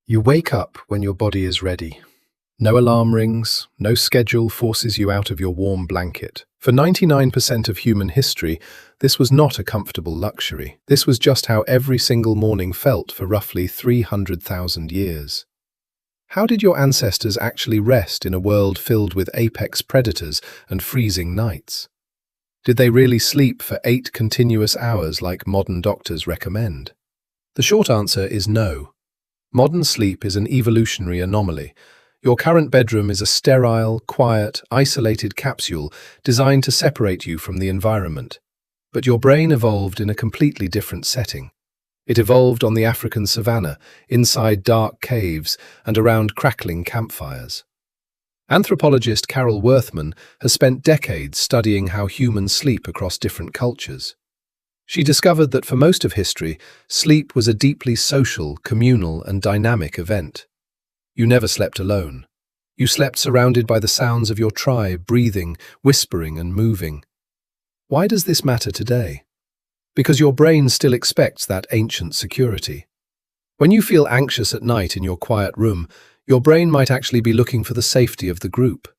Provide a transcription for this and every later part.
You wake up when your body is ready. No alarm rings, no schedule forces you out of your warm blanket. For 99% of human history, this was not a comfortable luxury. This was just how every single morning felt for roughly 300,000 years. How did your ancestors actually rest in a world filled with apex predators and freezing nights? Did they really sleep for 8 continuous hours like modern doctors recommend? The short answer is no. Modern sleep is an evolutionary anomaly. Your current bedroom is a sterile, quiet, isolated capsule designed to separate you from the environment. But your brain evolved in a completely different setting. It evolved on the African savanna, inside dark caves and around crackling campfires. Anthropologist Carol Worthman has spent decades studying how humans sleep across different cultures. She discovered that for most of history, sleep was a deeply social, communal, and dynamic event. You never slept alone. You slept surrounded by the sounds of your tribe, breathing, whispering, and moving. Why does this matter today? Because your brain still expects that ancient security. When you feel anxious at night in your quiet room, your brain might actually be looking for the safety of the group.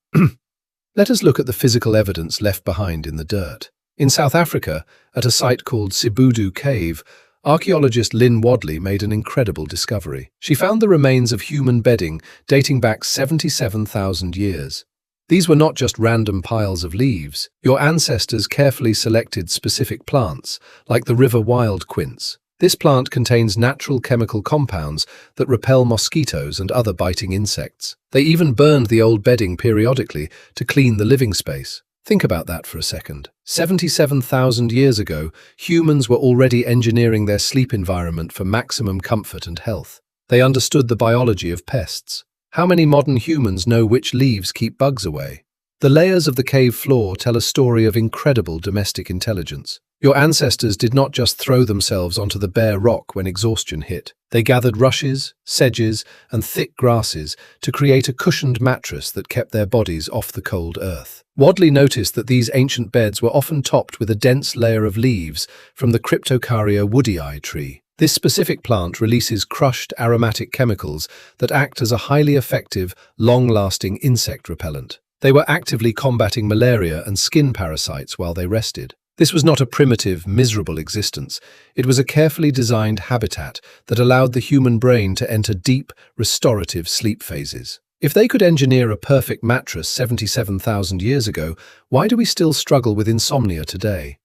Let us look at the physical evidence left behind in the dirt. In South Africa, at a site called Sibudu Cave, archaeologist Lynn Wadley made an incredible discovery. She found the remains of human bedding dating back 77,000 years. These were not just random piles of leaves. Your ancestors carefully selected specific plants, like the river wild quince. This plant contains natural chemical compounds that repel mosquitoes and other biting insects. They even burned the old bedding periodically to clean the living space. Think about that for a second. 77,000 years ago, humans were already engineering their sleep environment for maximum comfort and health. They understood the biology of pests. How many modern humans know which leaves keep bugs away? The layers of the cave floor tell a story of incredible domestic intelligence. Your ancestors did not just throw themselves onto the bare rock when exhaustion hit. They gathered rushes, sedges, and thick grasses to create a cushioned mattress that kept their bodies off the cold earth. Wadley noticed that these ancient beds were often topped with a dense layer of leaves from the Cryptocarya woodii tree. This specific plant releases crushed aromatic chemicals that act as a highly effective, long-lasting insect repellent. They were actively combating malaria and skin parasites while they rested. This was not a primitive, miserable existence. It was a carefully designed habitat that allowed the human brain to enter deep, restorative sleep phases. If they could engineer a perfect mattress 77,000 years ago, why do we still struggle with insomnia today?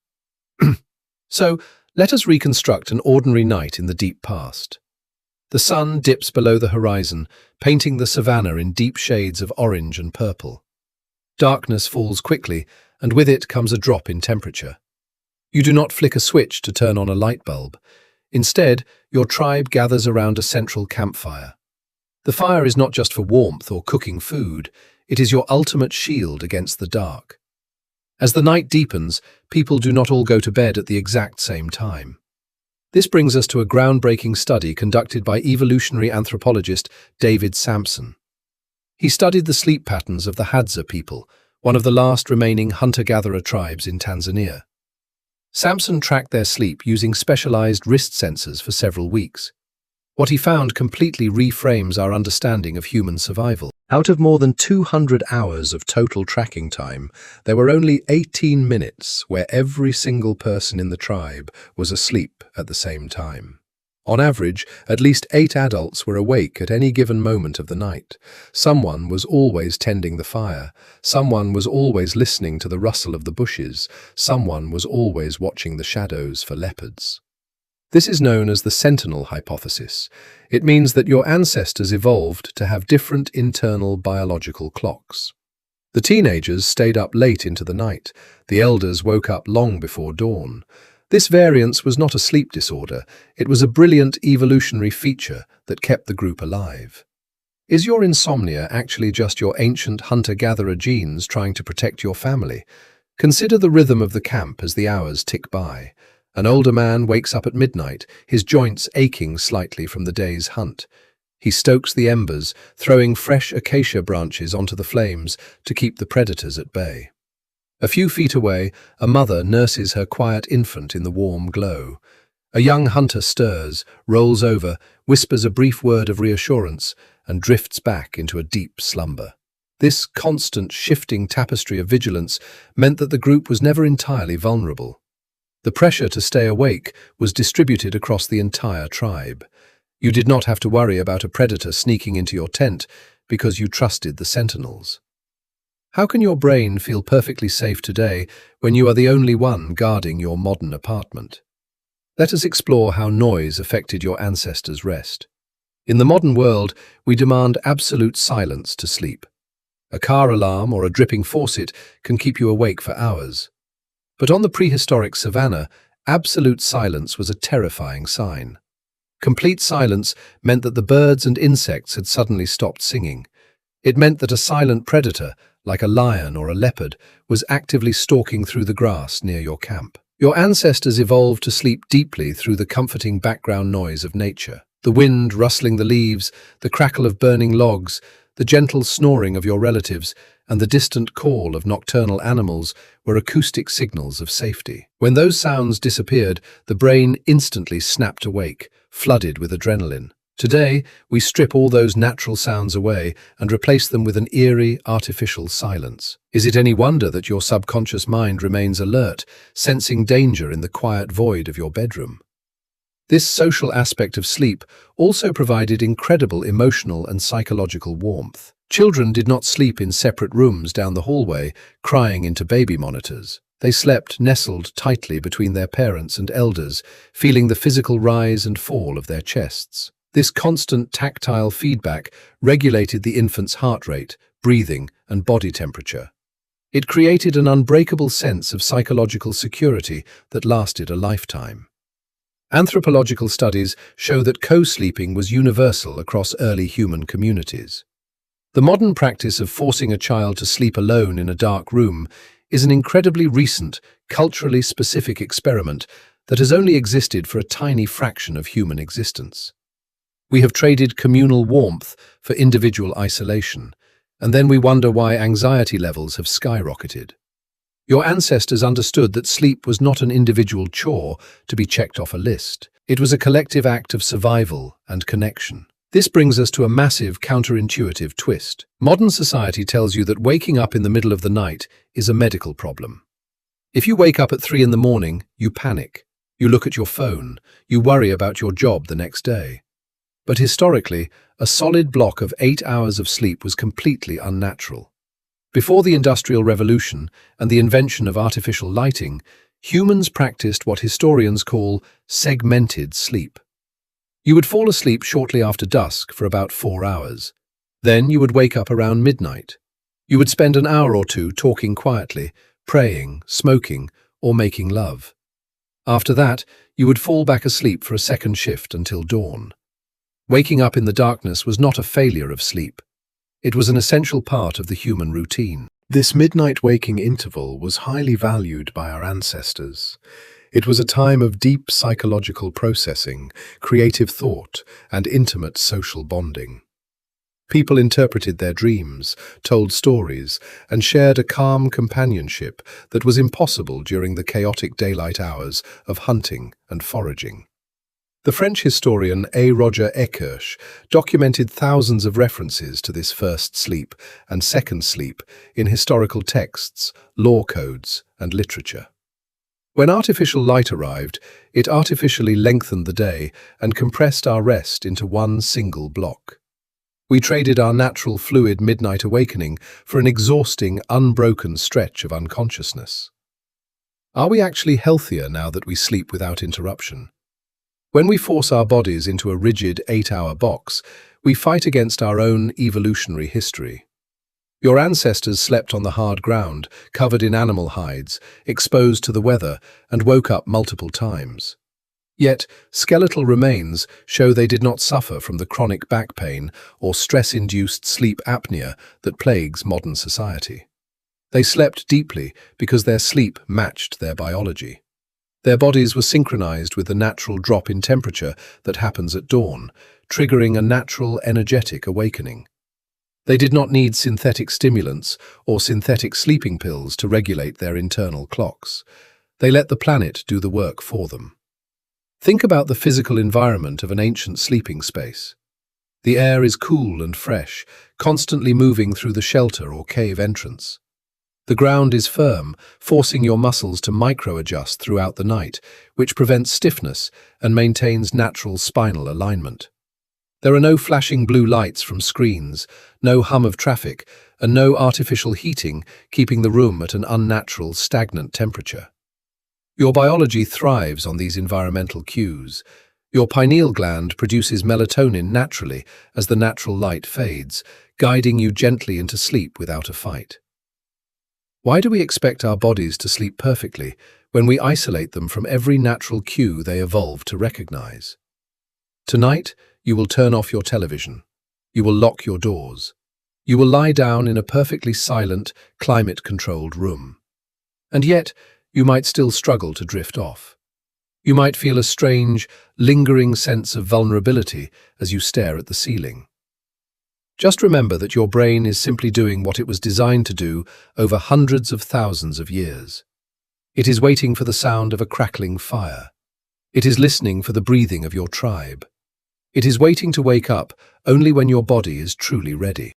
So, let us reconstruct an ordinary night in the deep past. The sun dips below the horizon, painting the savanna in deep shades of orange and purple. Darkness falls quickly, and with it comes a drop in temperature. You do not flick a switch to turn on a light bulb. Instead, your tribe gathers around a central campfire. The fire is not just for warmth or cooking food, it is your ultimate shield against the dark. As the night deepens, people do not all go to bed at the exact same time. This brings us to a groundbreaking study conducted by evolutionary anthropologist David Sampson. He studied the sleep patterns of the Hadza people, one of the last remaining hunter-gatherer tribes in Tanzania. Sampson tracked their sleep using specialized wrist sensors for several weeks. What he found completely reframes our understanding of human survival. Out of more than 200 hours of total tracking time, there were only 18 minutes where every single person in the tribe was asleep at the same time. On average, at least 8 adults were awake at any given moment of the night. Someone was always tending the fire. Someone was always listening to the rustle of the bushes. Someone was always watching the shadows for leopards. This is known as the sentinel hypothesis. It means that your ancestors evolved to have different internal biological clocks. The teenagers stayed up late into the night. The elders woke up long before dawn. This variance was not a sleep disorder, it was a brilliant evolutionary feature that kept the group alive. Is your insomnia actually just your ancient hunter-gatherer genes trying to protect your family? Consider the rhythm of the camp as the hours tick by. An older man wakes up at midnight, his joints aching slightly from the day's hunt. He stokes the embers, throwing fresh acacia branches onto the flames to keep the predators at bay. A few feet away, a mother nurses her quiet infant in the warm glow. A young hunter stirs, rolls over, whispers a brief word of reassurance, and drifts back into a deep slumber. This constant shifting tapestry of vigilance meant that the group was never entirely vulnerable. The pressure to stay awake was distributed across the entire tribe. You did not have to worry about a predator sneaking into your tent because you trusted the sentinels. How can your brain feel perfectly safe today when you are the only one guarding your modern apartment? Let us explore how noise affected your ancestors' rest. In the modern world, we demand absolute silence to sleep. A car alarm or a dripping faucet can keep you awake for hours. But on the prehistoric savannah, absolute silence was a terrifying sign. Complete silence meant that the birds and insects had suddenly stopped singing. It meant that a silent predator, like a lion or a leopard, was actively stalking through the grass near your camp. Your ancestors evolved to sleep deeply through the comforting background noise of nature. The wind rustling the leaves, the crackle of burning logs, the gentle snoring of your relatives, and the distant call of nocturnal animals were acoustic signals of safety. When those sounds disappeared, the brain instantly snapped awake, flooded with adrenaline. Today, we strip all those natural sounds away and replace them with an eerie, artificial silence. Is it any wonder that your subconscious mind remains alert, sensing danger in the quiet void of your bedroom? This social aspect of sleep also provided incredible emotional and psychological warmth. Children did not sleep in separate rooms down the hallway, crying into baby monitors. They slept nestled tightly between their parents and elders, feeling the physical rise and fall of their chests. This constant tactile feedback regulated the infant's heart rate, breathing, and body temperature. It created an unbreakable sense of psychological security that lasted a lifetime. Anthropological studies show that co-sleeping was universal across early human communities. The modern practice of forcing a child to sleep alone in a dark room is an incredibly recent, culturally specific experiment that has only existed for a tiny fraction of human existence. We have traded communal warmth for individual isolation, and then we wonder why anxiety levels have skyrocketed. Your ancestors understood that sleep was not an individual chore to be checked off a list. It was a collective act of survival and connection. This brings us to a massive counterintuitive twist. Modern society tells you that waking up in the middle of the night is a medical problem. If you wake up at 3 in the morning, you panic. You look at your phone. You worry about your job the next day. But historically, a solid block of 8 hours of sleep was completely unnatural. Before the Industrial Revolution and the invention of artificial lighting, humans practiced what historians call segmented sleep. You would fall asleep shortly after dusk for about 4 hours. Then you would wake up around midnight. You would spend an hour or two talking quietly, praying, smoking, or making love. After that, you would fall back asleep for a second shift until dawn. Waking up in the darkness was not a failure of sleep. It was an essential part of the human routine. This midnight waking interval was highly valued by our ancestors. It was a time of deep psychological processing, creative thought, and intimate social bonding. People interpreted their dreams, told stories, and shared a calm companionship that was impossible during the chaotic daylight hours of hunting and foraging. The French historian A. Roger Ekirch documented thousands of references to this first sleep and second sleep in historical texts, law codes, and literature. When artificial light arrived, it artificially lengthened the day and compressed our rest into one single block. We traded our natural fluid midnight awakening for an exhausting, unbroken stretch of unconsciousness. Are we actually healthier now that we sleep without interruption? When we force our bodies into a rigid 8-hour box, we fight against our own evolutionary history. Your ancestors slept on the hard ground, covered in animal hides, exposed to the weather, and woke up multiple times. Yet, skeletal remains show they did not suffer from the chronic back pain or stress-induced sleep apnea that plagues modern society. They slept deeply because their sleep matched their biology. Their bodies were synchronized with the natural drop in temperature that happens at dawn, triggering a natural, energetic awakening. They did not need synthetic stimulants or synthetic sleeping pills to regulate their internal clocks. They let the planet do the work for them. Think about the physical environment of an ancient sleeping space. The air is cool and fresh, constantly moving through the shelter or cave entrance. The ground is firm, forcing your muscles to micro-adjust throughout the night, which prevents stiffness and maintains natural spinal alignment. There are no flashing blue lights from screens, no hum of traffic, and no artificial heating keeping the room at an unnatural, stagnant temperature. Your biology thrives on these environmental cues. Your pineal gland produces melatonin naturally as the natural light fades, guiding you gently into sleep without a fight. Why do we expect our bodies to sleep perfectly when we isolate them from every natural cue they evolved to recognize? Tonight, you will turn off your television. You will lock your doors. You will lie down in a perfectly silent, climate-controlled room. And yet, you might still struggle to drift off. You might feel a strange, lingering sense of vulnerability as you stare at the ceiling. Just remember that your brain is simply doing what it was designed to do over hundreds of thousands of years. It is waiting for the sound of a crackling fire. It is listening for the breathing of your tribe. It is waiting to wake up only when your body is truly ready.